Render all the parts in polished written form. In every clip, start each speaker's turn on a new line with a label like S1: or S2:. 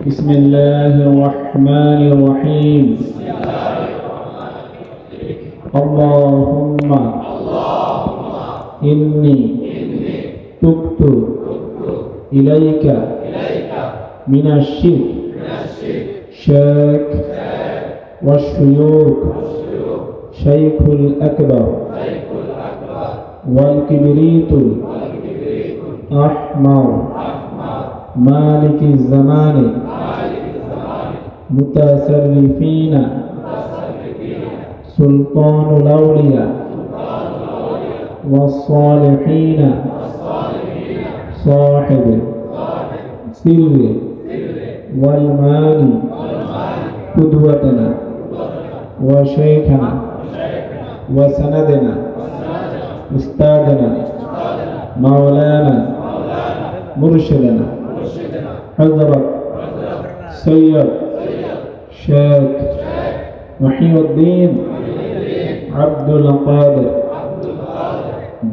S1: بسم الله الرحمن الرحيم اللهم إني تبت إليك من الشرك شاك والشيوخ شيخ الأكبر والكبريت الأحمر مالك الزمان متصرفين سلطان الأولياء والصالحين صاحب سر والمال قدوتنا وشيخنا وسندنا أستاذنا مولانا مرشدنا حضرت سيد شيخ محي الدين عبد القادر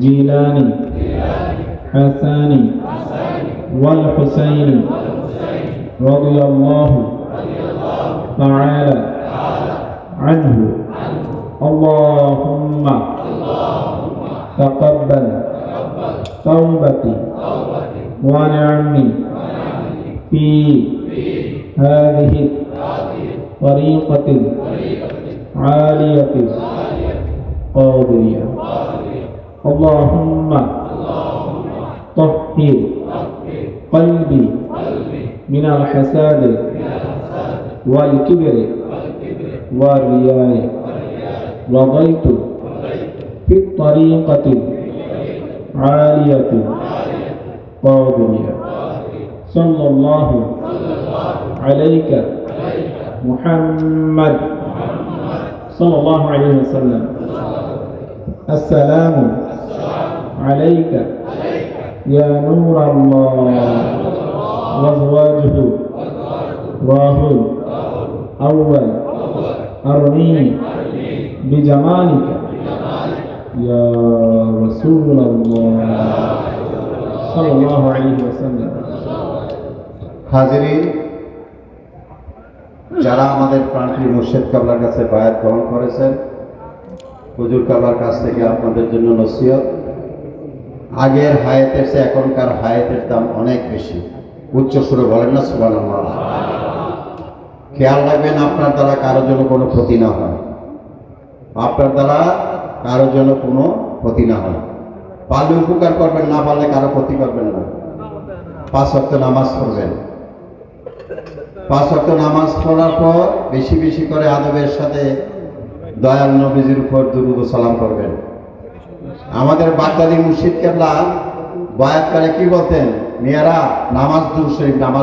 S1: جيلاني حساني والحسيني رضي الله تعالى عنه اللهم تقبل توبتي ونعمي في هذه الطريقة العالية القادرية اللهم طهر قلبي من الحساد والكبر والرياء رضيت في الطريقة العالية القادرية صلى الله عليك محمد صلى الله عليه وسلم السلام عليك يا نور الله وازواجه راهل أول أرني بجمالك يا رسول الله صلى الله عليه وسلم
S2: হাজিরিন, যারা আমাদের প্রাণপ্রিয় মুর্শিদ কাবলার কাছে বায়াত গ্রহণ করেছেন, হুজুর কাবলার কাছ থেকে আপনাদের জন্য নসিহত। আগের হায়াতের চেয়ে এখনকার হায়াতের দাম অনেক বেশি। উচ্চ সুরে বলেন না সুবহানাল্লাহ। খেয়াল রাখবেন আপনার দ্বারা কারো জন্য কোনো ক্ষতি না হয়, আপনার দ্বারা কারো জন্য কোনো ক্ষতি না হয়। পারলে উপকার করবেন, না পারলে কারো ক্ষতি করবেন না। 5 ওয়াক্ত নামাজ পড়বেন। 5 ওয়াক্ত নামাজ পড়ার পর বেশি বেশি করে আদবের সাথে দয়াল নবীজির উপর দুরূদ ও সালাম করবেন। আমাদের বাগদাদি মুর্শিদ কেবলা বায়াত করে কি বলতেন, মেয়েরা নামাজ দুরূদ শরীফ নামাজ